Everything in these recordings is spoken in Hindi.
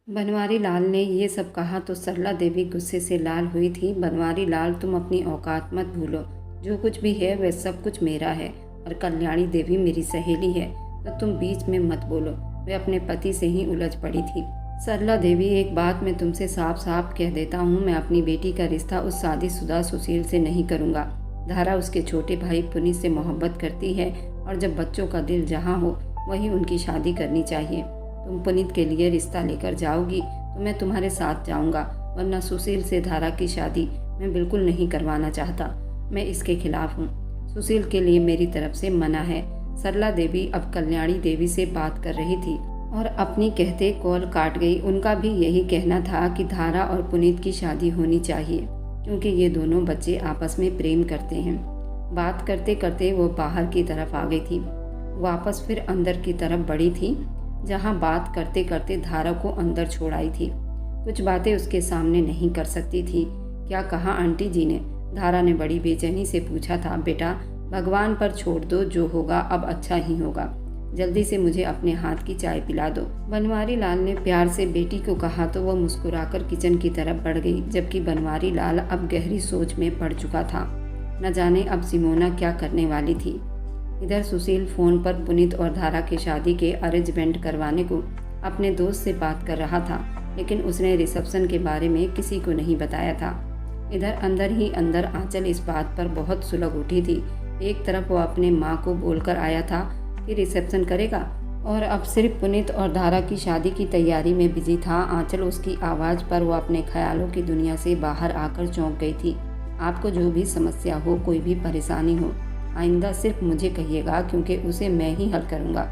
बनवारी लाल ने ये सब कहा तो सरला देवी गुस्से से लाल हुई थी। बनवारी लाल, तुम अपनी औकात मत भूलो। जो कुछ भी है वह सब कुछ मेरा है और कल्याणी देवी मेरी सहेली है, तो तुम बीच में मत बोलो। वह अपने पति से ही उलझ पड़ी थी। सरला देवी, एक बात मैं तुमसे साफ साफ कह देता हूँ, मैं अपनी बेटी का रिश्ता उस शादीशुदा सुशील से नहीं करूँगा। धारा उसके छोटे भाई पुनीत से मोहब्बत करती है और जब बच्चों का दिल जहाँ हो वहीं उनकी शादी करनी चाहिए। तुम पुनीत के लिए रिश्ता लेकर जाओगी तो मैं तुम्हारे साथ जाऊंगा, वरना सुशील से धारा की शादी मैं बिल्कुल नहीं करवाना चाहता। मैं इसके खिलाफ हूँ। सुशील के लिए मेरी तरफ से मना है। सरला देवी अब कल्याणी देवी से बात कर रही थी और अपनी कहते कॉल काट गई। उनका भी यही कहना था कि धारा और पुनीत की शादी होनी चाहिए, क्योंकि ये दोनों बच्चे आपस में प्रेम करते हैं। बात करते करते वो बाहर की तरफ आ गई थी, वापस फिर अंदर की तरफ बढ़ी थी, जहाँ बात करते करते धारा को अंदर छोड़ आई थी। कुछ बातें उसके सामने नहीं कर सकती थी। क्या कहा आंटी जी ने? धारा ने बड़ी बेचैनी से पूछा था। बेटा, भगवान पर छोड़ दो, जो होगा अब अच्छा ही होगा। जल्दी से मुझे अपने हाथ की चाय पिला दो। बनवारी लाल ने प्यार से बेटी को कहा तो वह मुस्कुराकर किचन की तरफ बढ़ गई, जबकि बनवारी लाल अब गहरी सोच में पड़ चुका था। न जाने अब सिमोना क्या करने वाली थी। इधर सुशील फोन पर पुनीत और धारा की शादी के अरेंजमेंट करवाने को अपने दोस्त से बात कर रहा था, लेकिन उसने रिसेप्शन के बारे में किसी को नहीं बताया था। इधर अंदर ही अंदर आंचल इस बात पर बहुत सुलग उठी थी। एक तरफ वो अपने माँ को बोलकर आया था कि रिसेप्शन करेगा और अब सिर्फ पुनीत और धारा की शादी की तैयारी में बिजी था। आंचल उसकी आवाज़ पर वो अपने ख्यालों की दुनिया से बाहर आकर चौंक गई थी। आपको जो भी समस्या हो, कोई भी परेशानी हो, आइंदा सिर्फ मुझे कहिएगा, क्योंकि उसे मैं ही हल करूँगा।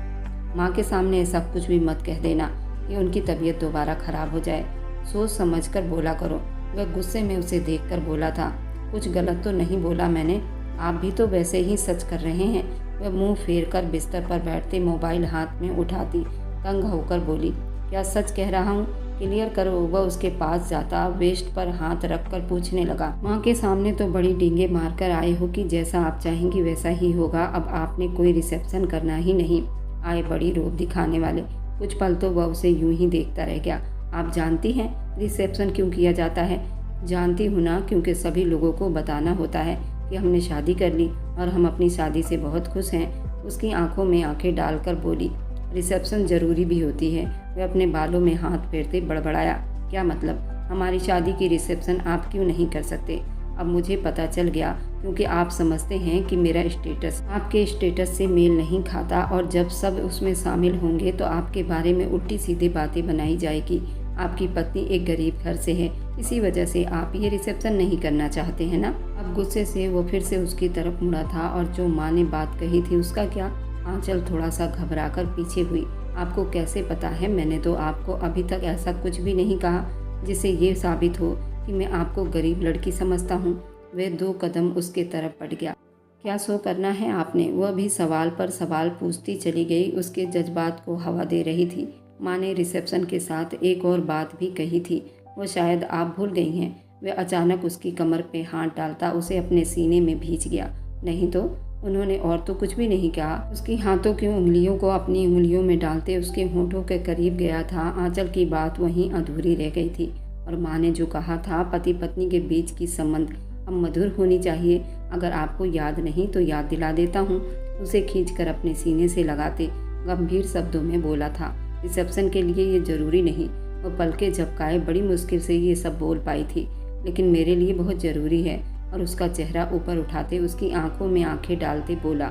माँ के सामने ऐसा कुछ भी मत कह देना कि उनकी तबीयत दोबारा खराब हो जाए। सोच समझ कर बोला करो। वह गुस्से में उसे देखकर बोला था। कुछ गलत तो नहीं बोला मैंने? आप भी तो वैसे ही सच कर रहे हैं। वह मुंह फेर कर बिस्तर पर बैठते मोबाइल हाथ में उठाती तंग होकर बोली, क्या सच कह रहा हूँ? क्लियर करो। वह उसके पास जाता, वेस्ट पर हाथ रखकर पूछने लगा। माँ के सामने तो बड़ी डींगे मारकर आए हो कि जैसा आप चाहेंगी वैसा ही होगा। अब आपने कोई रिसेप्शन करना ही नहीं। आए बड़ी रोब दिखाने वाले। कुछ पल तो वह उसे यूं ही देखता रह गया। आप जानती हैं रिसेप्शन क्यों किया जाता है? जानती हूँ ना, क्योंकि सभी लोगों को बताना होता है कि हमने शादी कर ली और हम अपनी शादी से बहुत खुश हैं। उसकी आंखों में आंखें डालकर बोली, रिसेप्शन जरूरी भी होती है। वह अपने बालों में हाथ फेरते बड़बड़ाया, क्या मतलब? हमारी शादी की रिसेप्शन आप क्यों नहीं कर सकते? अब मुझे पता चल गया, क्योंकि आप समझते हैं कि मेरा स्टेटस आपके स्टेटस से मेल नहीं खाता और जब सब उसमें शामिल होंगे तो आपके बारे में उल्टी सीधी बातें बनाई जाएगी। आपकी पत्नी एक गरीब घर से है, इसी वजह से आप ये रिसेप्शन नहीं करना चाहते हैं ना? अब गुस्से से वो फिर से उसकी तरफ मुड़ा था और जो माँ ने बात कही थी उसका क्या? आंचल थोड़ा सा घबराकर पीछे हुई। आपको कैसे पता है? मैंने तो आपको अभी तक ऐसा कुछ भी नहीं कहा जिससे ये साबित हो कि मैं आपको गरीब लड़की समझता हूँ। वह 2 कदम उसके तरफ बढ़ गया। क्या सो करना है आपने? वह भी सवाल पर सवाल पूछती चली गई, उसके जज्बात को हवा दे रही थी। माँ ने रिसेप्शन के साथ एक और बात भी कही थी, वो शायद आप भूल गई हैं। वह अचानक उसकी कमर पे हाथ डालता उसे अपने सीने में भींच गया। नहीं तो उन्होंने और तो कुछ भी नहीं कहा। उसकी हाथों की उंगलियों को अपनी उंगलियों में डालते उसके होठों के करीब गया था। आंचल की बात वहीं अधूरी रह गई थी और माँ ने जो कहा था, पति पत्नी के बीच की संबंध अब मधुर होनी चाहिए। अगर आपको याद नहीं तो याद दिला देता हूँ। उसे खींचकर अपने सीने से लगाते गंभीर शब्दों में बोला था, रिसेप्शन के लिए ये जरूरी नहीं। वह पलके झपकाए बड़ी मुश्किल से ये सब बोल पाई थी, लेकिन मेरे लिए बहुत ज़रूरी है। और उसका चेहरा ऊपर उठाते उसकी आंखों में आंखें डालते बोला।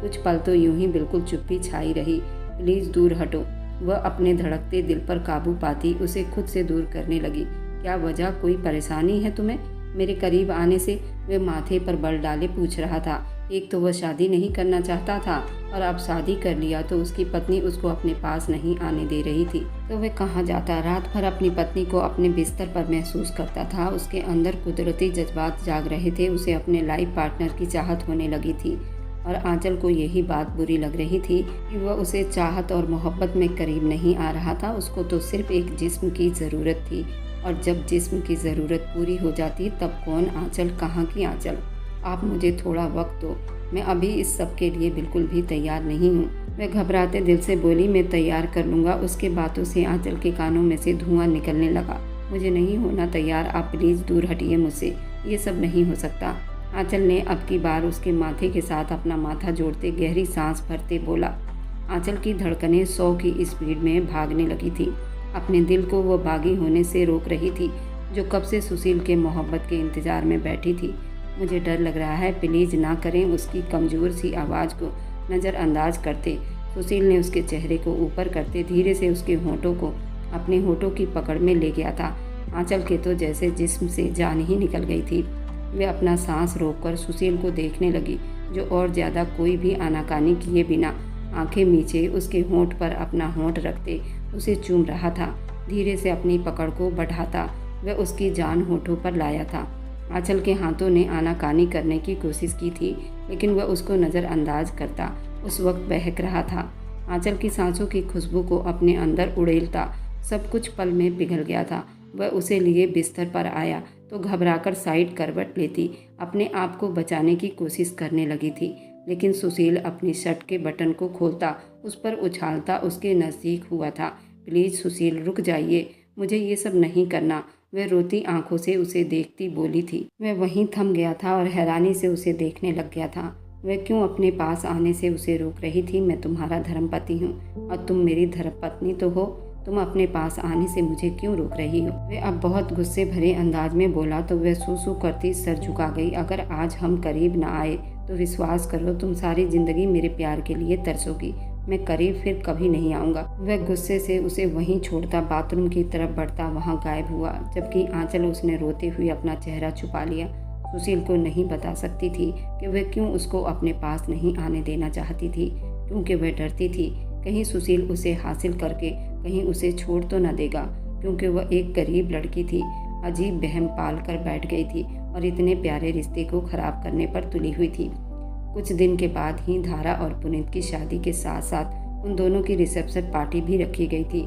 कुछ पल तो यूं ही बिल्कुल चुप्पी छाई रही। प्लीज़ दूर हटो। वह अपने धड़कते दिल पर काबू पाती उसे खुद से दूर करने लगी। क्या वजह? कोई परेशानी है तुम्हें? मेरे करीब आने से वह माथे पर बल डाले पूछ रहा था। एक तो वह शादी नहीं करना चाहता था और अब शादी कर लिया तो उसकी पत्नी उसको अपने पास नहीं आने दे रही थी, तो वह कहाँ जाता? रात भर अपनी पत्नी को अपने बिस्तर पर महसूस करता था। उसके अंदर कुदरती जज्बात जाग रहे थे। उसे अपने लाइफ पार्टनर की चाहत होने लगी थी और आंचल को यही बात बुरी लग रही थी कि वह उसे चाहत और मोहब्बत में करीब नहीं आ रहा था। उसको तो सिर्फ एक जिस्म की ज़रूरत थी और जब जिस्म की ज़रूरत पूरी हो जाती तब कौन आंचल, कहाँ की आंचल? आप मुझे थोड़ा वक्त दो, मैं अभी इस सब के लिए बिल्कुल भी तैयार नहीं हूँ। वह घबराते दिल से बोली, मैं तैयार कर लूँगा। उसके बातों से आंचल के कानों में से धुआं निकलने लगा। मुझे नहीं होना तैयार, आप प्लीज़ दूर हटिए मुझसे, ये सब नहीं हो सकता। आंचल ने अब की बार उसके माथे के साथ अपना माथा जोड़ते गहरी सांस भरते बोला। आंचल की धड़कनें 100 की स्पीड में भागने लगी थी। अपने दिल को वो बागी होने से रोक रही थी, जो कब से सुशील के मोहब्बत के इंतज़ार में बैठी थी। मुझे डर लग रहा है, प्लीज़ ना करें। उसकी कमज़ोर सी आवाज़ को नज़रअंदाज करते सुशील ने उसके चेहरे को ऊपर करते धीरे से उसके होठों को अपने होठों की पकड़ में ले गया था। आंचल के तो जैसे जिस्म से जान ही निकल गई थी। वे अपना सांस रोककर सुशील को देखने लगी, जो और ज़्यादा कोई भी आनाकानी किए बिना आंखें मीचे उसके होंठ पर अपना होंठ रखते उसे चूम रहा था। धीरे से अपनी पकड़ को बढ़ाता वह उसकी जान होठों पर लाया था। आंचल के हाथों ने आनाकानी करने की कोशिश की थी, लेकिन वह उसको नज़रअंदाज करता उस वक्त बहक रहा था। आंचल की सांसों की खुशबू को अपने अंदर उड़ेलता सब कुछ पल में पिघल गया था। वह उसे लिए बिस्तर पर आया तो घबराकर साइड करवट लेती अपने आप को बचाने की कोशिश करने लगी थी, लेकिन सुशील अपनी शर्ट के बटन को खोलता उस पर उछालता उसके नज़दीक हुआ था। प्लीज़ सुशील, रुक जाइए, मुझे ये सब नहीं करना। वह रोती आंखों से उसे देखती बोली थी। वह वहीं थम गया था और हैरानी से उसे देखने लग गया था। वह क्यों अपने पास आने से उसे रोक रही थी। मैं तुम्हारा धर्मपति हूँ और तुम मेरी धर्मपत्नी तो हो। तुम अपने पास आने से मुझे क्यों रोक रही हो? वह अब बहुत गुस्से भरे अंदाज में बोला तो वह सू करती सर झुका गई। अगर आज हम करीब ना आए तो विश्वास करो, तुम सारी जिंदगी मेरे प्यार के लिए तरसोगी। मैं करीब फिर कभी नहीं आऊँगा। वह गुस्से से उसे वहीं छोड़ता बाथरूम की तरफ बढ़ता वहाँ गायब हुआ, जबकि आंचल उसने रोते हुए अपना चेहरा छुपा लिया। सुशील को नहीं बता सकती थी कि वह क्यों उसको अपने पास नहीं आने देना चाहती थी, क्योंकि वह डरती थी कहीं सुशील उसे हासिल करके कहीं उसे छोड़ तो न देगा, क्योंकि वह एक गरीब लड़की थी। अजीब बहम पाल कर बैठ गई थी और इतने प्यारे रिश्ते को खराब करने पर तुली हुई थी। कुछ दिन के बाद ही धारा और पुनीत की शादी के साथ साथ उन दोनों की रिसेप्शन पार्टी भी रखी गई थी।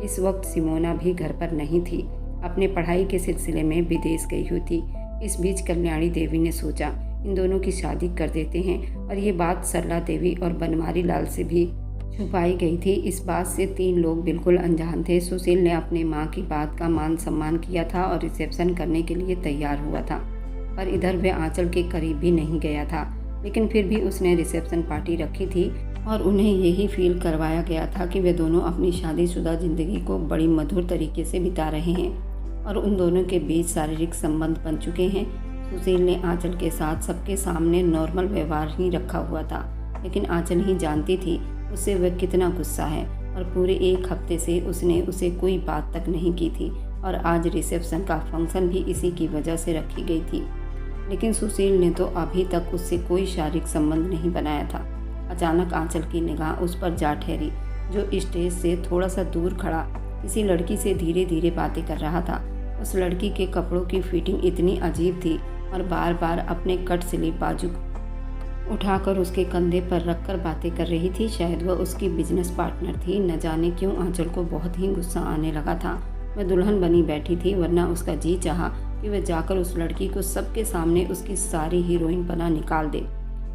इस वक्त सिमोना भी घर पर नहीं थी, अपने पढ़ाई के सिलसिले में विदेश गई हुई थी। इस बीच कल्याणी देवी ने सोचा इन दोनों की शादी कर देते हैं, और ये बात सरला देवी और बनवारी लाल से भी छुपाई गई थी। इस बात से 3 लोग बिल्कुल अनजान थे। सुशील ने अपने माँ की बात का मान सम्मान किया था और रिसेप्शन करने के लिए तैयार हुआ था, पर इधर वह आंचल के करीब भी नहीं गया था। लेकिन फिर भी उसने रिसेप्शन पार्टी रखी थी और उन्हें यही फील करवाया गया था कि वे दोनों अपनी शादीशुदा जिंदगी को बड़ी मधुर तरीके से बिता रहे हैं और उन दोनों के बीच शारीरिक संबंध बन चुके हैं। सुशील ने आंचल के साथ सबके सामने नॉर्मल व्यवहार ही रखा हुआ था, लेकिन आंचल ही जानती थी उससे वह कितना गुस्सा है, और पूरे 1 हफ्ते से उसने उसे कोई बात तक नहीं की थी, और आज रिसेप्शन का फंक्शन भी इसी की वजह से रखी गई थी। लेकिन सुशील ने तो अभी तक उससे कोई शारीरिक संबंध नहीं बनाया था। अचानक आंचल की निगाह उस पर जा ठहरी, जो स्टेज से थोड़ा सा दूर खड़ा किसी लड़की से धीरे धीरे बातें कर रहा था। उस लड़की के कपड़ों की फिटिंग इतनी अजीब थी और बार बार अपने कट स्लीव बाजू उठाकर उसके कंधे पर रखकर बातें कर रही थी। शायद वह उसकी बिजनेस पार्टनर थी। न जाने क्यों आंचल को बहुत ही गुस्सा आने लगा था। वह दुल्हन बनी बैठी थी, वरना उसका जी चाहा कि वह जाकर उस लड़की को सबके सामने उसकी सारी हीरोइन बना निकाल दे।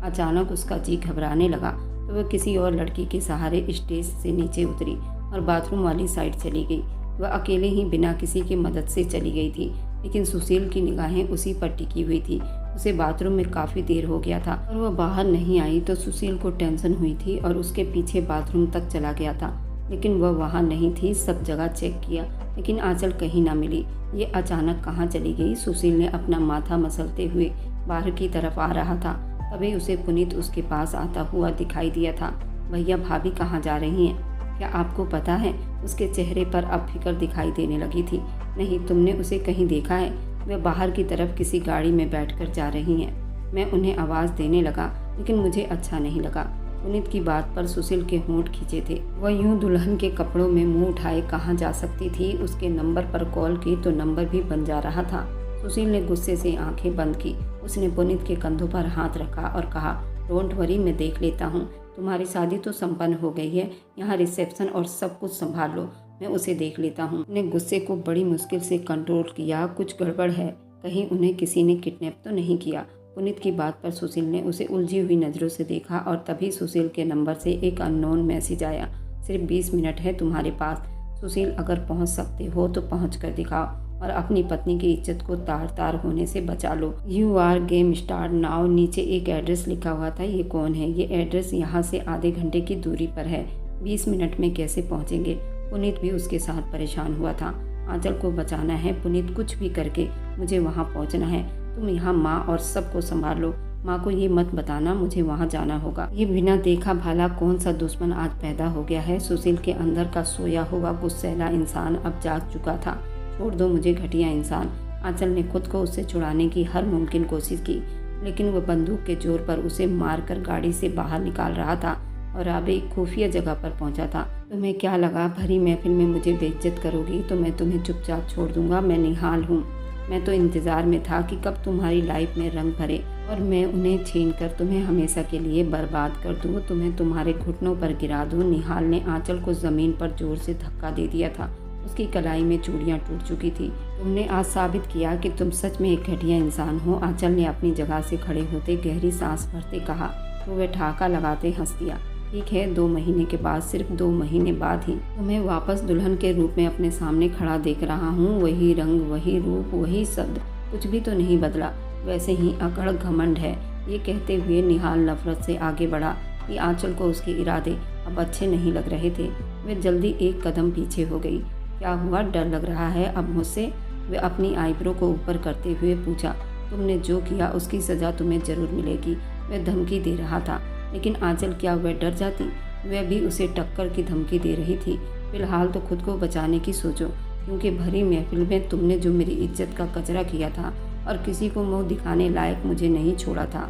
अचानक उसका जी घबराने लगा तो वह किसी और लड़की के सहारे स्टेज से नीचे उतरी और बाथरूम वाली साइड चली गई। वह अकेले ही बिना किसी की मदद से चली गई थी, लेकिन सुशील की निगाहें उसी पर टिकी हुई थी। उसे बाथरूम में काफ़ी देर हो गया था और वह बाहर नहीं आई तो सुशील को टेंशन हुई थी और उसके पीछे बाथरूम तक चला गया था, लेकिन वह वहाँ नहीं थी। सब जगह चेक किया, लेकिन आंचल कहीं ना मिली। ये अचानक कहाँ चली गई? सुशील ने अपना माथा मसलते हुए बाहर की तरफ आ रहा था, तभी उसे पुनीत उसके पास आता हुआ दिखाई दिया था। भैया, भाभी कहाँ जा रही हैं? क्या आपको पता है? उसके चेहरे पर अब फिक्र दिखाई देने लगी थी। नहीं, तुमने उसे कहीं देखा है? वे बाहर की तरफ किसी गाड़ी में बैठकर जा रही हैं। मैं उन्हें आवाज़ देने लगा, लेकिन मुझे अच्छा नहीं लगा। पुनीत की बात पर सुशील के होंठ खींचे थे। वह यूं दुल्हन के कपड़ों में मुंह उठाए कहाँ जा सकती थी। उसके नंबर पर कॉल की तो नंबर भी बन जा रहा था। सुशील ने गुस्से से आंखें बंद की। उसने पुनीत के कंधों पर हाथ रखा और कहा, डोंट वरी, मैं देख लेता हूँ। तुम्हारी शादी तो संपन्न हो गई है, यहाँ रिसेप्शन और सब कुछ संभाल लो, मैं उसे देख लेता हूँ। उसने गुस्से को बड़ी मुश्किल से कंट्रोल किया। कुछ गड़बड़ है, कहीं उन्हें किसी ने किडनैप तो नहीं किया? पुनीत की बात पर सुशील ने उसे उलझी हुई नज़रों से देखा और तभी सुशील के नंबर से एक अननोन मैसेज आया। सिर्फ 20 मिनट है तुम्हारे पास सुशील, अगर पहुंच सकते हो तो पहुंच कर दिखाओ और अपनी पत्नी की इज्जत को तार तार होने से बचा लो। You are game start now. नीचे एक एड्रेस लिखा हुआ था। ये कौन है? ये एड्रेस यहाँ से आधे घंटे की दूरी पर है। 20 मिनट में कैसे पहुँचेंगे? पुनीत भी उसके साथ परेशान हुआ था। आंचल को बचाना है पुनीत, कुछ भी करके मुझे वहाँ पहुँचना है। तुम यहाँ माँ और सबको संभाल लो। माँ को ये मत बताना मुझे वहाँ जाना होगा। ये बिना देखा भाला कौन सा दुश्मन आज पैदा हो गया है। सुशील के अंदर का सोया हुआ गुस्सैला इंसान अब जाग चुका था। छोड़ दो मुझे घटिया इंसान। आंचल ने खुद को उससे छुड़ाने की हर मुमकिन कोशिश की, लेकिन वह बंदूक के जोर पर उसे मारकर गाड़ी से बाहर निकाल रहा था और अब एक खुफिया जगह पर पहुंचा था। तुम्हें क्या लगा भरी महफिल में मुझे बेइज्जत करोगी तो मैं तुम्हें चुपचाप छोड़ दूंगा? मैं निहाल हूँ। मैं तो इंतज़ार में था कि कब तुम्हारी लाइफ में रंग भरे और मैं उन्हें छीन कर तुम्हें हमेशा के लिए बर्बाद कर दूँ, तुम्हें तुम्हारे घुटनों पर गिरा दूँ। निहाल ने आंचल को ज़मीन पर जोर से धक्का दे दिया था। उसकी कलाई में चूड़ियाँ टूट चुकी थी। तुमने आज साबित किया कि तुम सच में एक घटिया इंसान हो। आंचल ने अपनी जगह से खड़े होते गहरी सांस भरते कहा तो वह ठहाका लगाते हंस दिया। ठीक है, 2 महीने के बाद, सिर्फ 2 महीने बाद ही तुम्हें वापस दुल्हन के रूप में अपने सामने खड़ा देख रहा हूँ। वही रंग, वही रूप, वही शब्द, कुछ भी तो नहीं बदला। वैसे ही अकड़ घमंड है। ये कहते हुए निहाल नफरत से आगे बढ़ा कि आंचल को उसके इरादे अब अच्छे नहीं लग रहे थे। वे जल्दी एक कदम पीछे हो गई। क्या हुआ? डर लग रहा है अब मुझसे? वे अपनी आईब्रो को ऊपर करते हुए पूछा। तुमने जो किया उसकी सज़ा तुम्हें जरूर मिलेगी। वह धमकी दे रहा था, लेकिन आंचल क्या वह डर जाती? वह भी उसे टक्कर की धमकी दे रही थी। फिलहाल तो खुद को बचाने की सोचो, क्योंकि भरी महफिल में तुमने जो मेरी इज्जत का कचरा किया था और किसी को मुंह दिखाने लायक मुझे नहीं छोड़ा था।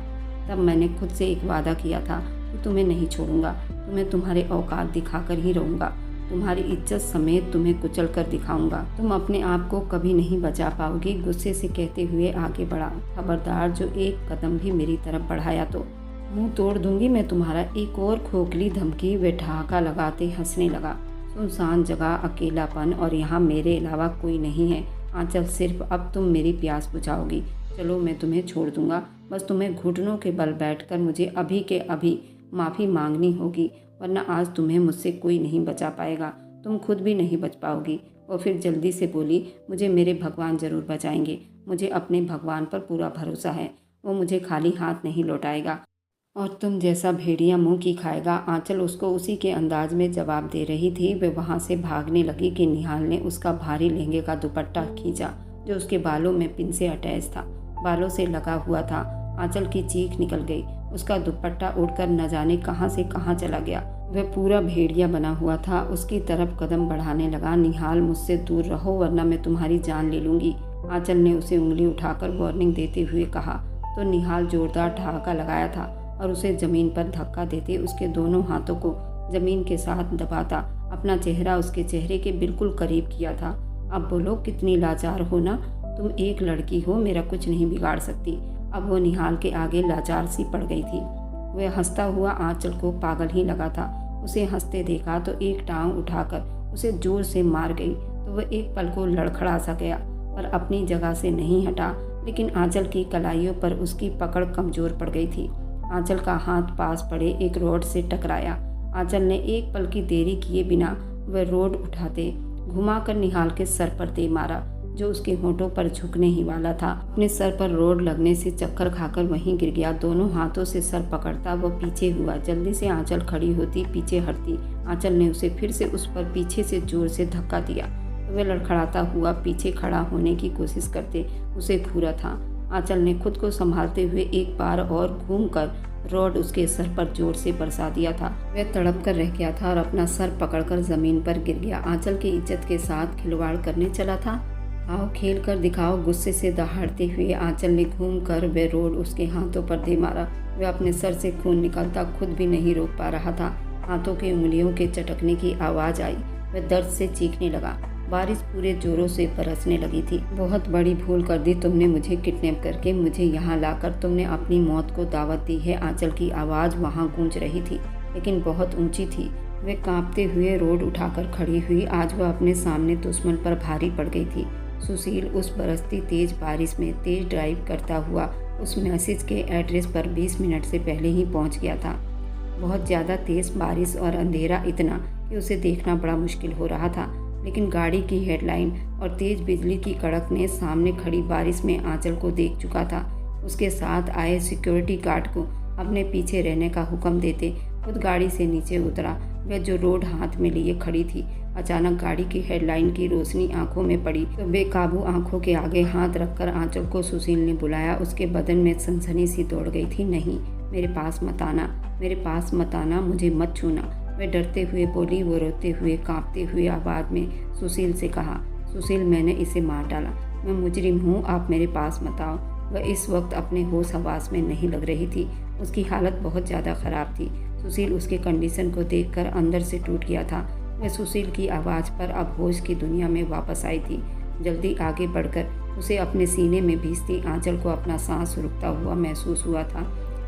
तब मैंने खुद से एक वादा किया था कि तुम्हें नहीं छोड़ूंगा, तुम्हें तुम्हारे औकात दिखाकर ही रहूँगा, तुम्हारी इज्जत समेत तुम्हें कुचल कर दिखाऊंगा। तुम अपने आप को कभी नहीं बचा पाओगी। गुस्से से कहते हुए आगे बढ़ा। खबरदार जो एक कदम भी मेरी तरफ बढ़ाया तो मुंह तोड़ दूंगी मैं तुम्हारा। एक और खोखली धमकी। वे ठहाका लगाते हंसने लगा। सुनसान जगह, अकेलापन, और यहाँ मेरे अलावा कोई नहीं है। आंचल, सिर्फ अब तुम मेरी प्यास बुझाओगी। चलो मैं तुम्हें छोड़ दूंगा, बस तुम्हें घुटनों के बल बैठकर मुझे अभी के अभी माफ़ी मांगनी होगी, वरना आज तुम्हें मुझसे कोई नहीं बचा पाएगा। तुम खुद भी नहीं बच पाओगी। और फिर जल्दी से बोली, मुझे मेरे भगवान ज़रूर बचाएंगे। मुझे अपने भगवान पर पूरा भरोसा है, वो मुझे खाली हाथ नहीं लौटाएगा और तुम जैसा भेड़िया मुंह की खाएगा। आंचल उसको उसी के अंदाज में जवाब दे रही थी। वे वहाँ से भागने लगी कि निहाल ने उसका भारी लहंगे का दुपट्टा खींचा जो उसके बालों में पिन से अटैच था, बालों से लगा हुआ था। आंचल की चीख निकल गई। उसका दुपट्टा उड़कर न जाने कहाँ से कहाँ चला गया। वह पूरा भेड़िया बना हुआ था। उसकी तरफ कदम बढ़ाने लगा। निहाल, मुझसे दूर रहो वरना मैं तुम्हारी जान ले लूँगी। आंचल ने उसे उंगली उठाकर वार्निंग देते हुए कहा तो निहाल जोरदार ठहाका लगाया था और उसे ज़मीन पर धक्का देते उसके दोनों हाथों को ज़मीन के साथ दबाता अपना चेहरा उसके चेहरे के बिल्कुल करीब किया था। अब बोलो, कितनी लाचार हो ना तुम। एक लड़की हो, मेरा कुछ नहीं बिगाड़ सकती। अब वो निहाल के आगे लाचार सी पड़ गई थी। वह हंसता हुआ आंचल को पागल ही लगा था। उसे हंसते देखा तो एक टांग उठाकर उसे जोर से मार गई तो वह एक पल को लड़खड़ा सा गया, पर अपनी जगह से नहीं हटा। लेकिन आंचल की कलाइयों पर उसकी पकड़ कमज़ोर पड़ गई थी। आंचल का हाथ पास पड़े एक रॉड से टकराया। आंचल ने एक पल की देरी किए बिना वह रॉड उठाते घुमाकर निहाल के सर पर दे मारा, जो उसके होंठों पर झुकने ही वाला था। अपने सर पर रॉड लगने से चक्कर खाकर वहीं गिर गया। दोनों हाथों से सर पकड़ता वह पीछे हुआ। जल्दी से आंचल खड़ी होती, पीछे हटती। आंचल ने उसे फिर से उस पर पीछे से जोर से धक्का दिया तो वह लड़खड़ाता हुआ पीछे खड़ा होने की कोशिश करते उसे घूरा था। आंचल ने खुद को संभालते हुए एक बार और घूमकर रॉड उसके सर पर जोर से बरसा दिया था। वह तड़प कर रह गया था और अपना सर पकड़कर जमीन पर गिर गया। आंचल की इज्जत के साथ खिलवाड़ करने चला था। आओ खेल कर दिखाओ। गुस्से से दहाड़ते हुए आंचल ने घूम कर वह रॉड उसके हाथों पर दे मारा। वह अपने सर से खून निकलता खुद भी नहीं रोक पा रहा था। हाथों की उंगलियों के चटकने की आवाज़ आई। वह दर्द से चीखने लगा। बारिश पूरे जोरों से बरसने लगी थी। बहुत बड़ी भूल कर दी तुमने मुझे किडनैप करके। मुझे यहाँ लाकर तुमने अपनी मौत को दावत दी है। आंचल की आवाज़ वहाँ गूंज रही थी, लेकिन बहुत ऊंची थी। वह कांपते हुए रोड उठाकर खड़ी हुई। आज वह अपने सामने दुश्मन पर भारी पड़ गई थी। सुशील उस बरसती तेज बारिश में तेज ड्राइव करता हुआ उस मैसेज के एड्रेस पर 20 मिनट से पहले ही पहुंच गया था। बहुत ज़्यादा तेज़ बारिश और अंधेरा इतना कि उसे देखना बड़ा मुश्किल हो रहा था, लेकिन गाड़ी की हेडलाइन और तेज़ बिजली की कड़क ने सामने खड़ी बारिश में आंचल को देख चुका था। उसके साथ आए सिक्योरिटी गार्ड को अपने पीछे रहने का हुक्म देते खुद गाड़ी से नीचे उतरा। वह जो रोड हाथ में लिए खड़ी थी, अचानक गाड़ी की हेडलाइन की रोशनी आंखों में पड़ी तो बेकाबू आंखों के आगे हाथ रखकर आंचल को सुशील ने बुलाया। उसके बदन में सनसनी सी दौड़ गई थी। नहीं, मेरे पास मत आना, मेरे पास मत आना, मुझे मत छूना, वह डरते हुए बोली। वो रोते हुए कांपते हुए आवाज़ में सुशील से कहा, सुशील, मैंने इसे मार डाला, मैं मुजरिम हूँ, आप मेरे पास मत आओ। वह इस वक्त अपने होश हवास में नहीं लग रही थी। उसकी हालत बहुत ज़्यादा ख़राब थी। सुशील उसके कंडीशन को देखकर अंदर से टूट गया था। वह सुशील की आवाज़ पर अब होश की दुनिया में वापस आई थी। जल्दी आगे बढ़कर उसे अपने सीने में भीजती आंचल को अपना सांस रुकता हुआ महसूस हुआ था।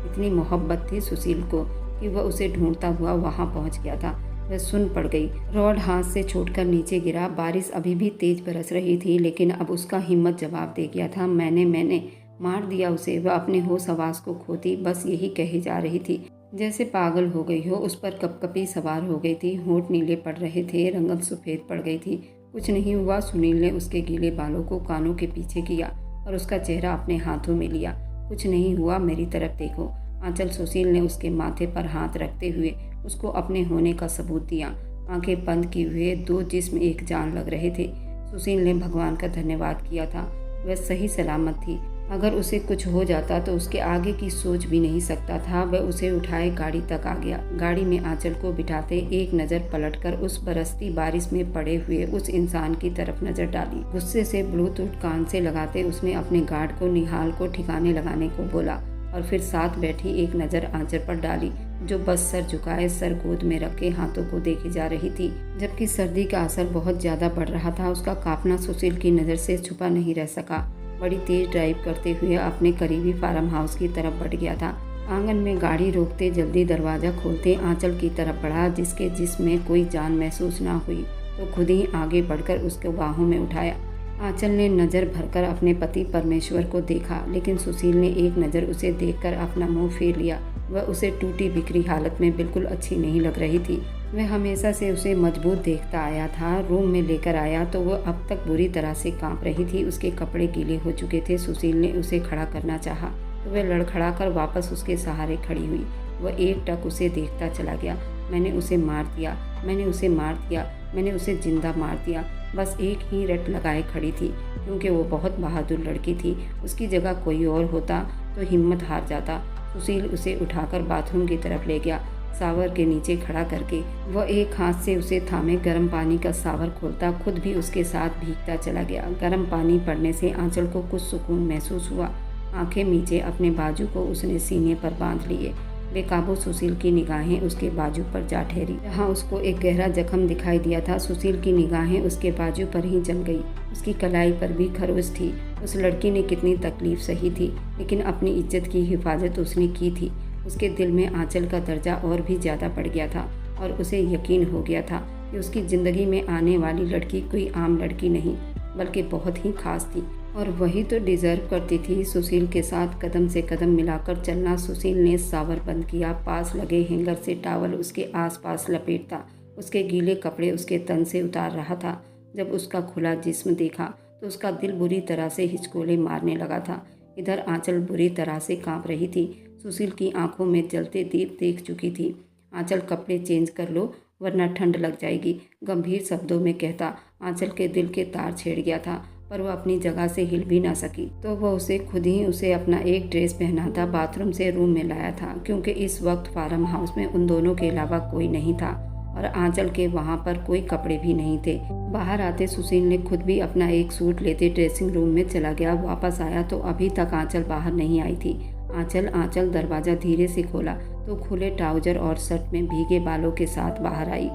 इतनी मोहब्बत थी सुशील को कि वह उसे ढूंढता हुआ वहां पहुंच गया था। वह सुन पड़ गई। रॉड हाथ से छूटकर नीचे गिरा। बारिश अभी भी तेज बरस रही थी, लेकिन अब उसका हिम्मत जवाब दे गया था। मैंने मार दिया उसे। वह अपने होश हवास को खोती बस यही कही जा रही थी, जैसे पागल हो गई हो। उस पर कपकपी सवार हो गई थी। होंठ नीले पड़ रहे थे, रंगत सफ़ेद पड़ गई थी। कुछ नहीं हुआ। सुनील ने उसके गीले बालों को कानों के पीछे किया और उसका चेहरा अपने हाथों में लिया। कुछ नहीं हुआ, मेरी तरफ देखो। आंचल सुशील ने उसके माथे पर हाथ रखते हुए उसको अपने होने का सबूत दिया। आंखें बंद किए हुए दो जिस्म एक जान लग रहे थे। सुशील ने भगवान का धन्यवाद किया था। वह सही सलामत थी। अगर उसे कुछ हो जाता तो उसके आगे की सोच भी नहीं सकता था। वह उसे उठाए गाड़ी तक आ गया। गाड़ी में आंचल को बिठाते एक नज़र पलटकर उस बरसती बारिश में पड़े हुए उस इंसान की तरफ नज़र डाली। गुस्से से ब्लूटूथ कान से लगाते उसने अपने गार्ड को निहाल को ठिकाने लगाने को बोला और फिर साथ बैठी एक नज़र आंचल पर डाली, जो बस सर झुकाए सर गोद में रखे हाथों को देखी जा रही थी। जबकि सर्दी का असर बहुत ज़्यादा बढ़ रहा था। उसका कांपना सुशील की नज़र से छुपा नहीं रह सका। बड़ी तेज ड्राइव करते हुए अपने करीबी फार्म हाउस की तरफ बढ़ गया था। आंगन में गाड़ी रोकते जल्दी दरवाज़ा खोलते आंचल की तरफ बढ़ा। जिसके जिसमें कोई जान महसूस ना हुई तो खुद ही आगे बढ़कर उसके बाहों में उठाया। आंचल ने नज़र भरकर अपने पति परमेश्वर को देखा, लेकिन सुशील ने एक नज़र उसे देखकर अपना मुंह फेर लिया। वह उसे टूटी बिखरी हालत में बिल्कुल अच्छी नहीं लग रही थी। वह हमेशा से उसे मजबूत देखता आया था। रूम में लेकर आया तो वह अब तक बुरी तरह से कांप रही थी। उसके कपड़े गीले हो चुके थे। सुशील ने उसे खड़ा करना चाहा तो वह लड़खड़ा कर वापस उसके सहारे खड़ी हुई। वह एकटक उसे देखता चला गया। मैंने उसे मार दिया, मैंने उसे मार दिया, मैंने उसे जिंदा मार दिया। बस एक ही रट लगाए खड़ी थी, क्योंकि वो बहुत बहादुर लड़की थी। उसकी जगह कोई और होता तो हिम्मत हार जाता। सुशील उसे उठाकर बाथरूम की तरफ ले गया। सावर के नीचे खड़ा करके वह एक हाथ से उसे थामे गर्म पानी का सावर खोलता खुद भी उसके साथ भीगता चला गया। गर्म पानी पड़ने से आंचल को कुछ सुकून महसूस हुआ। आंखें मीचे अपने बाजू को उसने सीने पर बांध लिए। बेकाबू सुशील की निगाहें उसके बाजू पर जा ठहरी, जहाँ उसको एक गहरा जख्म दिखाई दिया था। सुशील की निगाहें उसके बाजू पर ही जम गई। उसकी कलाई पर भी खरोच थी। उस लड़की ने कितनी तकलीफ सही थी, लेकिन अपनी इज्जत की हिफाजत उसने की थी। उसके दिल में आंचल का दर्जा और भी ज़्यादा बढ़ गया था और उसे यकीन हो गया था कि उसकी ज़िंदगी में आने वाली लड़की कोई आम लड़की नहीं, बल्कि बहुत ही खास थी और वही तो डिज़र्व करती थी। सुशील के साथ कदम से कदम मिलाकर चलना। सुशील ने सावर बंद किया। पास लगे हैंगर से टॉवल उसके आसपास लपेटता उसके गीले कपड़े उसके तन से उतार रहा था। जब उसका खुला जिस्म देखा तो उसका दिल बुरी तरह से हिचकोले मारने लगा था। इधर आंचल बुरी तरह से कांप रही थी। सुशील की आंखों में जलते दीप देख चुकी थी। आंचल, कपड़े चेंज कर लो वरना ठंड लग जाएगी, गंभीर शब्दों में कहता आंचल के दिल के तार छेड़ गया था, पर वह अपनी जगह से हिल भी ना सकी। तो वह उसे खुद ही उसे अपना एक ड्रेस पहनाता बाथरूम से रूम में लाया था, क्योंकि इस वक्त फार्म हाउस में उन दोनों के अलावा कोई नहीं था और आंचल के वहाँ पर कोई कपड़े भी नहीं थे। बाहर आते सुशील ने खुद भी अपना एक सूट लेते ड्रेसिंग रूम में चला गया। वापस आया तो अभी तक आंचल बाहर नहीं आई थी। आंचल दरवाज़ा धीरे से खोला तो खुले ट्राउजर और शर्ट में भीगे बालों के साथ बाहर आई।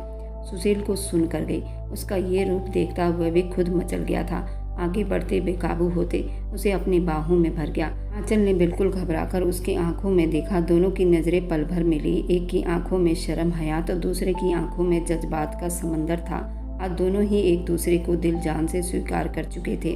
सुशील को सुन कर गई। उसका ये रूप देखता हुआ भी खुद मचल गया था। आगे बढ़ते बेकाबू होते उसे अपनी बाहों में भर गया। आंचल ने बिल्कुल घबराकर उसकी आंखों में देखा। दोनों की नज़रें पल भर मिली। एक की आंखों में शर्म हया तो दूसरे की आंखों में जज्बात का समंदर था। आज दोनों ही एक दूसरे को दिल जान से स्वीकार कर चुके थे।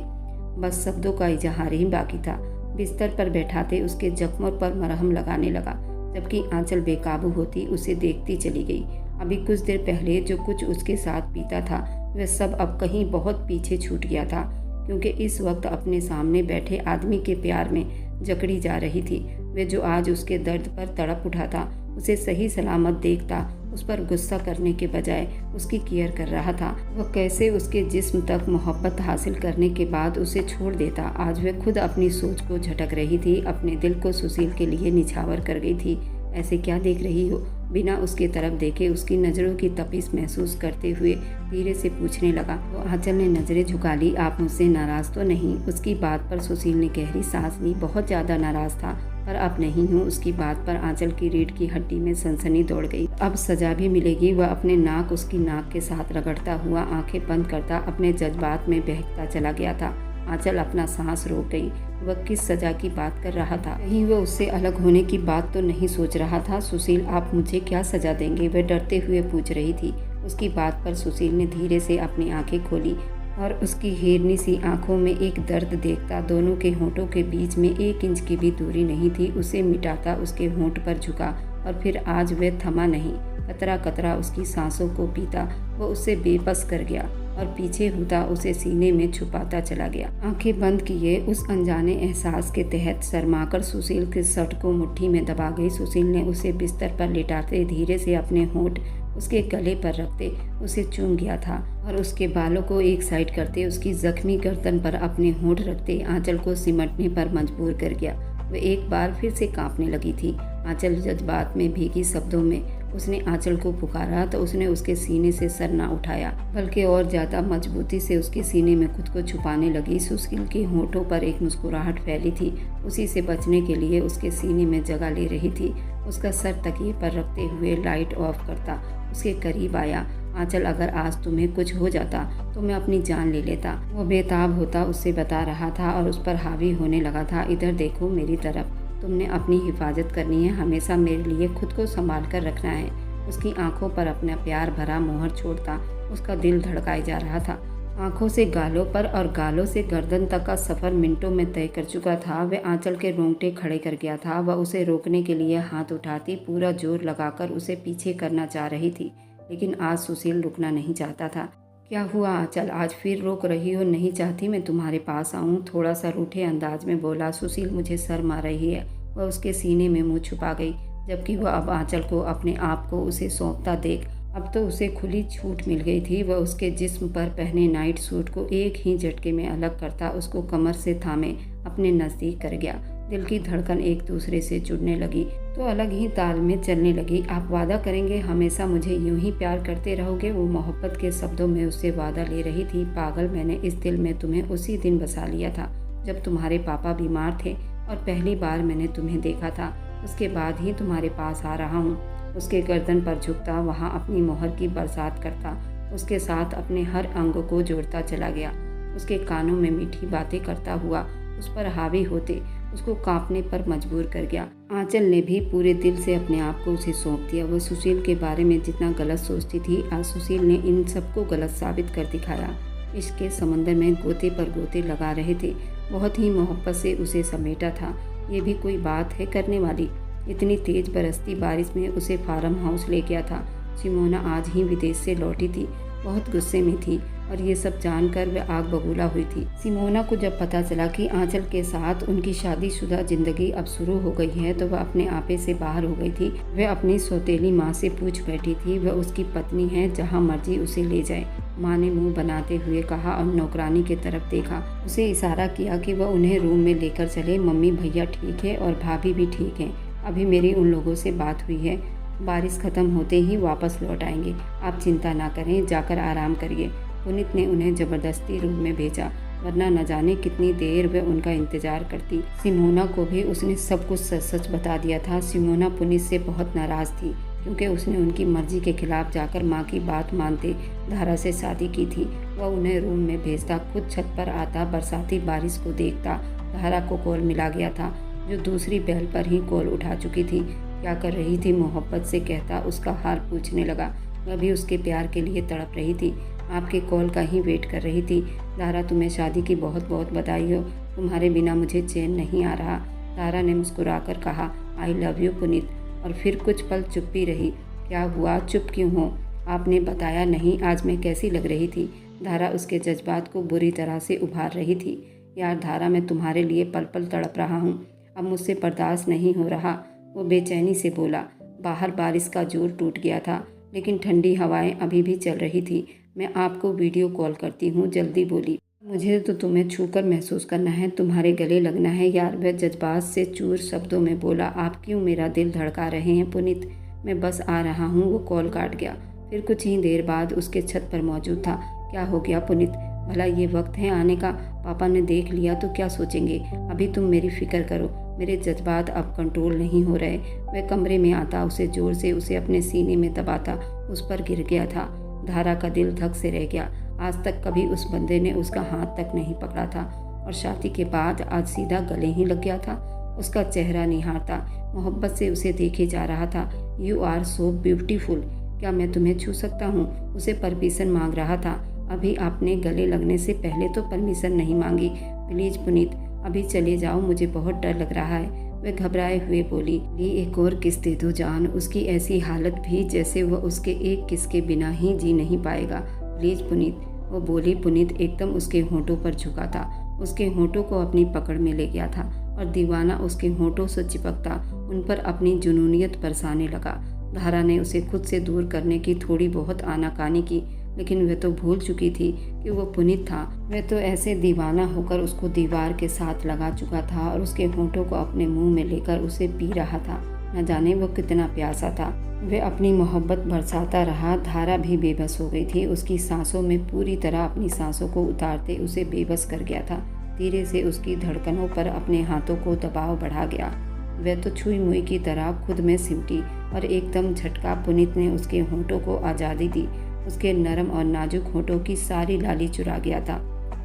बस शब्दों का इजहार ही बाकी था। बिस्तर पर बैठाते उसके जख्मों पर मरहम लगाने लगा, जबकि आंचल बेकाबू होती उसे देखती चली गई। अभी कुछ देर पहले जो कुछ उसके साथ बीता था वह सब अब कहीं बहुत पीछे छूट गया था, क्योंकि इस वक्त अपने सामने बैठे आदमी के प्यार में जकड़ी जा रही थी। वह जो आज उसके दर्द पर तड़प उठा था, उसे सही सलामत देखता उस पर गुस्सा करने के बजाय उसकी केयर कर रहा था। वह कैसे उसके जिस्म तक मोहब्बत हासिल करने के बाद उसे छोड़ देता। आज वह खुद अपनी सोच को झटक रही थी, अपने दिल को सुशील के लिए निछावर कर गई थी। ऐसे क्या देख रही हो? बिना उसकी तरफ देखे उसकी नज़रों की तपिश महसूस करते हुए धीरे से पूछने लगा। तो आंचल ने नज़रें झुका ली। आप मुझसे नाराज़ तो नहीं? उसकी बात पर सुशील ने गहरी सांस ली। बहुत ज़्यादा नाराज़ था, पर अब नहीं हूँ। उसकी बात पर आंचल की रीढ़ की हड्डी में सनसनी दौड़ गई। अब सजा भी मिलेगी। वह अपने नाक उसकी नाक के साथ रगड़ता हुआ आंखें बंद करता अपने जज्बात में बहकता चला गया था। आंचल अपना सांस रोक गई। वह किस सजा की बात कर रहा था? कहीं वह उससे अलग होने की बात तो नहीं सोच रहा था? सुशील, आप मुझे क्या सजा देंगे? वह डरते हुए पूछ रही थी। उसकी बात पर सुशील ने धीरे से अपनी आंखें खोली और उसकी हिरनी सी आंखों में एक दर्द देखता दोनों के होंठों के बीच में 1 इंच की भी दूरी नहीं थी, उसे मिटाता उसके होंठ पर झुका। और फिर आज वह थमा नहीं, कतरा कतरा उसकी सांसों को पीता। वह उससे बेबस कर गया और पीछे होता उसे सीने में छुपाता चला गया। आंखें बंद किए उस अनजाने एहसास के तहत शर्माकर सुशील के शर्ट को मुट्ठी में दबा गई। सुशील ने उसे बिस्तर पर लिटाते धीरे से अपने होंठ उसके गले पर रखते उसे चूम गया था और उसके बालों को एक साइड करते उसकी जख्मी गर्दन पर अपने होंठ रखते आंचल को सिमटने पर मजबूर कर गया। वह एक बार फिर से कांपने लगी थी। आंचल जज्बात में भीगी शब्दों में उसने आंचल को पुकारा तो उसने उसके सीने से सर ना उठाया, बल्कि और ज़्यादा मजबूती से उसके सीने में खुद को छुपाने लगी। सुशील के होंठों पर एक मुस्कुराहट फैली थी, उसी से बचने के लिए उसके सीने में जगह ले रही थी। उसका सर तकिए पर रखते हुए लाइट ऑफ करता उसके करीब आया। आंचल, अगर आज तुम्हें कुछ हो जाता तो मैं अपनी जान ले लेता। वो बेताब होता उससे बता रहा था और उस पर हावी होने लगा था। इधर देखो मेरी तरफ, तुमने अपनी हिफाजत करनी है, हमेशा मेरे लिए खुद को संभाल कर रखना है। उसकी आंखों पर अपना प्यार भरा मोहर छोड़ता उसका दिल धड़काए जा रहा था। आंखों से गालों पर और गालों से गर्दन तक का सफ़र मिनटों में तय कर चुका था। वह आंचल के रोंगटे खड़े कर गया था। वह उसे रोकने के लिए हाथ उठाती पूरा जोर लगाकर उसे पीछे करना चाह रही थी, लेकिन आज सुशील रुकना नहीं चाहता था। क्या हुआ आंचल, आज फिर रोक रही हो? नहीं चाहती मैं तुम्हारे पास आऊँ? थोड़ा सा रूठे अंदाज में बोला सुशील। मुझे शर्म आ रही है। वह उसके सीने में मुँह छुपा गई, जबकि वह अब आंचल को अपने आप को उसे सौंपता देख अब तो उसे खुली छूट मिल गई थी। वह उसके जिस्म पर पहने नाइट सूट को एक ही झटके में अलग करता उसको कमर से थामे अपने नज़दीक कर गया। दिल की धड़कन एक दूसरे से जुड़ने लगी तो अलग ही ताल में चलने लगी। आप वादा करेंगे हमेशा मुझे यूं ही प्यार करते रहोगे? वो मोहब्बत के शब्दों में उससे वादा ले रही थी। पागल, मैंने इस दिल में तुम्हें उसी दिन बसा लिया था जब तुम्हारे पापा बीमार थे और पहली बार मैंने तुम्हें देखा था। उसके बाद ही तुम्हारे पास आ रहा हूँ। उसके गर्दन पर झुकता वहाँ अपनी मोहर की बरसात करता, उसके साथ अपने हर अंग को जोड़ता चला गया। उसके कानों में मीठी बातें करता हुआ उस पर हावी होते उसको कांपने पर मजबूर कर गया। आंचल ने भी पूरे दिल से अपने आप को उसे सौंप दिया। वह सुशील के बारे में जितना गलत सोचती थी, आज सुशील ने इन सबको गलत साबित कर दिखाया। इश्क के समंदर में गोते पर गोते लगा रहे थे। बहुत ही मोहब्बत से उसे समेटा था। ये भी कोई बात है करने वाली? इतनी तेज बरसती बारिश में उसे फार्म हाउस ले गया था। सिमोना आज ही विदेश से लौटी थी, बहुत गुस्से में थी और ये सब जानकर वह आग बबूला हुई थी। सिमोना को जब पता चला कि आंचल के साथ उनकी शादीशुदा जिंदगी अब शुरू हो गई है तो वह अपने आपे से बाहर हो गई थी। वह अपनी सौतेली माँ से पूछ बैठी थी, वह उसकी पत्नी है, जहाँ मर्जी उसे ले जाए। माँ ने मुंह बनाते हुए कहा और नौकरानी की तरफ देखा। उसे इशारा किया कि वह उन्हें रूम में लेकर चले। मम्मी भैया ठीक है और भाभी भी ठीक है। अभी मेरी उन लोगों से बात हुई है, बारिश खत्म होते ही वापस लौट आएंगे। आप चिंता ना करें, जाकर आराम करिए। पुनीत ने उन्हें जबरदस्ती रूम में भेजा, वरना न जाने कितनी देर वह उनका इंतजार करती। सिमोना को भी उसने सब कुछ सच सच बता दिया था। सिमोना पुनीत से बहुत नाराज़ थी क्योंकि उसने उनकी मर्जी के खिलाफ जाकर माँ की बात मानते धारा से शादी की थी। वह उन्हें रूम में भेजता, खुद छत पर आता, बरसाती बारिश को देखता। धारा को कॉल मिला गया था, जो दूसरी बेल पर ही कॉल उठा चुकी थी। क्या कर रही थी मोहब्बत से कहता उसका हाल पूछने लगा। वह भी उसके प्यार के लिए तड़प रही थी। आपके कॉल का ही वेट कर रही थी। धारा, तुम्हें शादी की बहुत बहुत बधाई हो। तुम्हारे बिना मुझे चैन नहीं आ रहा। धारा ने मुस्कुराकर कहा, आई लव यू पुनीत। और फिर कुछ पल चुप्पी रही। क्या हुआ, चुप क्यों हो? आपने बताया नहीं आज मैं कैसी लग रही थी? धारा उसके जज्बात को बुरी तरह से उभार रही थी। यार धारा, मैं तुम्हारे लिए पल पल तड़प रहा हूँ। अब मुझसे बर्दाश्त नहीं हो रहा। वो बेचैनी से बोला। बाहर बारिश का जोर टूट गया था, लेकिन ठंडी हवाएं अभी भी चल रही थी। मैं आपको वीडियो कॉल करती हूँ, जल्दी बोली। मुझे तो तुम्हें छूकर महसूस करना है, तुम्हारे गले लगना है यार। वह जज्बात से चूर शब्दों में बोला। आप क्यों मेरा दिल धड़का रहे हैं पुनीत? मैं बस आ रहा हूँ। वो कॉल काट गया। फिर कुछ ही देर बाद उसके छत पर मौजूद था। क्या हो गया पुनीत? भला ये वक्त है आने का? पापा ने देख लिया तो क्या सोचेंगे? अभी तुम मेरी फिक्र करो। मेरे जज्बात अब कंट्रोल नहीं हो रहे। वह कमरे में आता, उसे जोर से उसे अपने सीने में दबाता, उस पर गिर गया था। धारा का दिल धक से रह गया। आज तक कभी उस बंदे ने उसका हाथ तक नहीं पकड़ा था, और शादी के बाद आज सीधा गले ही लग गया था। उसका चेहरा निहारता, मोहब्बत से उसे देखे जा रहा था। You are so beautiful. क्या मैं तुम्हें छू सकता हूँ? उसे परमिशन मांग रहा था। अभी आपने गले लगने से पहले तो परमिशन नहीं मांगी। प्लीज पुनीत, अभी चले जाओ, मुझे बहुत डर लग रहा है। वह घबराए हुए बोली। एक और किस दे दो जान। उसकी ऐसी हालत भी जैसे वह उसके एक किस के बिना ही जी नहीं पाएगा। प्लीज पुनीत, वो बोली। पुनीत एकदम उसके होंठों पर झुका था, उसके होंठों को अपनी पकड़ में ले गया था, और दीवाना उसके होंठों से चिपकता उन पर अपनी जुनूनियत बरसाने लगा। धारा ने उसे खुद से दूर करने की थोड़ी बहुत आनाकानी की, लेकिन वह तो भूल चुकी थी कि वो पुनीत था। वह तो ऐसे दीवाना होकर उसको दीवार के साथ लगा चुका था और उसके होंठों को अपने मुंह में लेकर उसे पी रहा था। न जाने वो कितना प्यासा था। वह अपनी मोहब्बत बरसाता रहा। धारा भी बेबस हो गई थी। उसकी सांसों में पूरी तरह अपनी सांसों को उतारते उसे बेबस कर गया था। धीरे से उसकी धड़कनों पर अपने हाथों को दबाव बढ़ा गया। वह तो छुई मुई की तरह खुद में सिमटी, और एकदम झटका पुनीत ने उसके होंठों को आज़ादी दी। उसके नरम और नाजुक होंठों की सारी लाली चुरा गया था।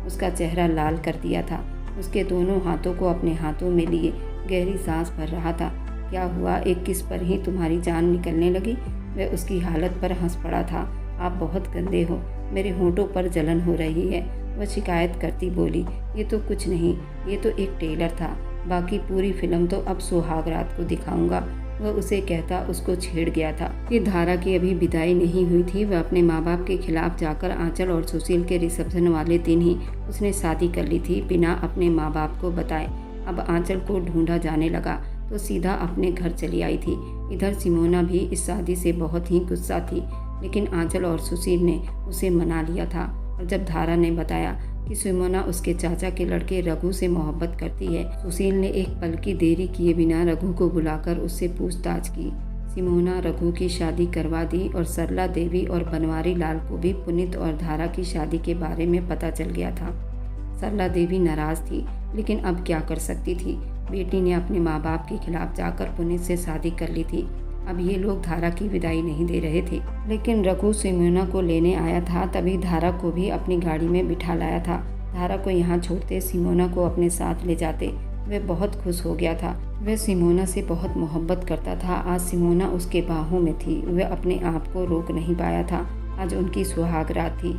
उसका चेहरा लाल कर दिया था। उसके दोनों हाथों को अपने हाथों में लिए गहरी सांस भर रहा था। क्या हुआ, एक किस पर ही तुम्हारी जान निकलने लगी? वह उसकी हालत पर हंस पड़ा था। आप बहुत गंदे हो, मेरे होंठों पर जलन हो रही है। वह शिकायत करती बोली। ये तो कुछ नहीं, ये तो एक ट्रेलर था। बाकी पूरी फिल्म तो अब सुहाग रात को दिखाऊंगा। वह उसे कहता उसको छेड़ गया था कि धारा की अभी विदाई नहीं हुई थी। वह अपने माँ बाप के खिलाफ जाकर आंचल और सुशील के रिसेप्शन वाले दिन ही उसने शादी कर ली थी, बिना अपने माँ बाप को बताए। अब आंचल को ढूंढा जाने लगा तो सीधा अपने घर चली आई थी। इधर सिमोना भी इस शादी से बहुत ही गुस्सा थी, लेकिन आंचल और सुशील ने उसे मना लिया था। और जब धारा ने बताया कि सिमोना उसके चाचा के लड़के रघु से मोहब्बत करती है, सुशील ने एक पल की देरी किए बिना रघु को बुलाकर उससे पूछताछ की। सिमोना रघु की शादी करवा दी, और सरला देवी और बनवारी लाल को भी पुनीत और धारा की शादी के बारे में पता चल गया था। सरला देवी नाराज थी, लेकिन अब क्या कर सकती थी? बेटी ने अपने माँ बाप के खिलाफ जाकर पुनीत से शादी कर ली थी। अब ये लोग धारा की विदाई नहीं दे रहे थे। लेकिन रघु सिमोना को लेने आया था, तभी धारा को भी अपनी गाड़ी में बिठा लाया था। धारा को यहाँ छोड़ते सिमोना को अपने साथ ले जाते। वह बहुत खुश हो गया था। वह सिमोना से बहुत मोहब्बत करता था। आज सिमोना उसके बाहों में थी। वह अपने आप को रोक नहीं पाया था। आज उनकी सुहाग रात थी।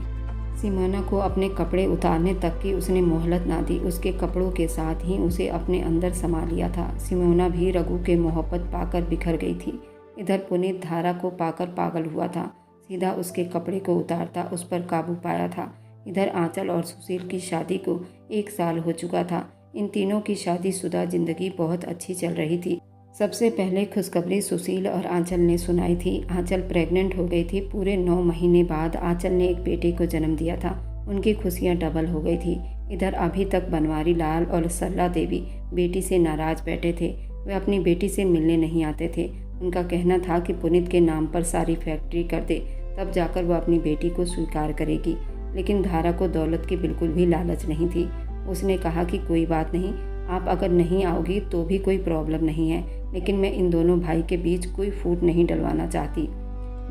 सिमोना को अपने कपड़े उतारने तक की उसने मोहलत ना दी। उसके कपड़ों के साथ ही उसे अपने अंदर समा लिया था। सिमोना भी रघु के मोहब्बत पाकर बिखर गई थी। इधर पुनीत धारा को पाकर पागल हुआ था। सीधा उसके कपड़े को उतारता उस पर काबू पाया था। इधर आंचल और सुशील की शादी को 1 साल हो चुका था। इन तीनों की शादीशुदा जिंदगी बहुत अच्छी चल रही थी। सबसे पहले खुशखबरी सुशील और आंचल ने सुनाई थी। आंचल प्रेग्नेंट हो गई थी। पूरे 9 महीने बाद आंचल ने एक बेटे को जन्म दिया था। उनकी खुशियां डबल हो गई थी। इधर अभी तक बनवारी लाल और सरला देवी बेटी से नाराज बैठे थे। वे अपनी बेटी से मिलने नहीं आते थे। उनका कहना था कि पुनीत के नाम पर सारी फैक्ट्री कर दे, तब जाकर वह अपनी बेटी को स्वीकार करेगी। लेकिन धारा को दौलत की बिल्कुल भी लालच नहीं थी। उसने कहा कि कोई बात नहीं, आप अगर नहीं आओगी तो भी कोई प्रॉब्लम नहीं है, लेकिन मैं इन दोनों भाई के बीच कोई फूट नहीं डलवाना चाहती।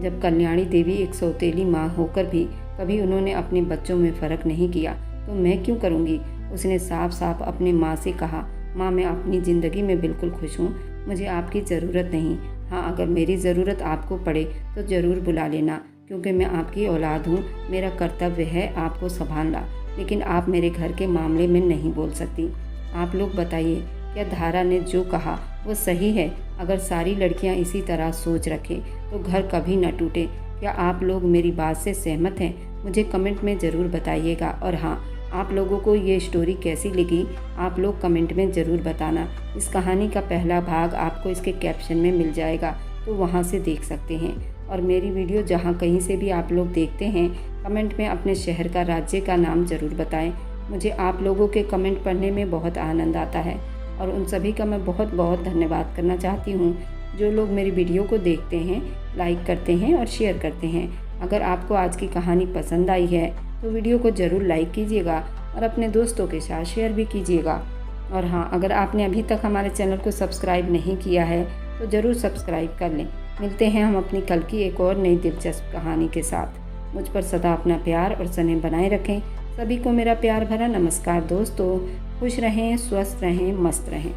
जब कल्याणी देवी एक सौतेली माँ होकर भी कभी उन्होंने अपने बच्चों में फ़र्क नहीं किया, तो मैं क्यों करूँगी? उसने साफ साफ अपने माँ से कहा, माँ मैं अपनी ज़िंदगी में बिल्कुल खुश हूँ, मुझे आपकी ज़रूरत नहीं। हाँ, अगर मेरी ज़रूरत आपको पड़े तो ज़रूर बुला लेना। क्योंकि मैं आपकी औलाद हूँ। मेरा कर्तव्य है आपको संभालना, लेकिन आप मेरे घर के मामले में नहीं बोल सकती। आप लोग बताइए, क्या धारा ने जो कहा वो सही है? अगर सारी लड़कियां इसी तरह सोच रखें तो घर कभी न टूटे। क्या आप लोग मेरी बात से सहमत हैं? मुझे कमेंट में ज़रूर बताइएगा। और हाँ, आप लोगों को ये स्टोरी कैसी लगी आप लोग कमेंट में ज़रूर बताना। इस कहानी का पहला भाग आपको इसके कैप्शन में मिल जाएगा, तो वहाँ से देख सकते हैं। और मेरी वीडियो जहाँ कहीं से भी आप लोग देखते हैं, कमेंट में अपने शहर का, राज्य का नाम ज़रूर बताएं। मुझे आप लोगों के कमेंट पढ़ने में बहुत आनंद आता है और उन सभी का मैं बहुत बहुत धन्यवाद करना चाहती हूँ जो लोग मेरी वीडियो को देखते हैं, लाइक करते हैं और शेयर करते हैं। अगर आपको आज की कहानी पसंद आई है तो वीडियो को ज़रूर लाइक कीजिएगा और अपने दोस्तों के साथ शेयर भी कीजिएगा। और हाँ, अगर आपने अभी तक हमारे चैनल को सब्सक्राइब नहीं किया है तो ज़रूर सब्सक्राइब कर लें। मिलते हैं हम अपनी कल की एक और नई दिलचस्प कहानी के साथ। मुझ पर सदा अपना प्यार और स्नेह बनाए रखें। सभी को मेरा प्यार भरा नमस्कार दोस्तों। खुश रहें, स्वस्थ रहें, मस्त रहें।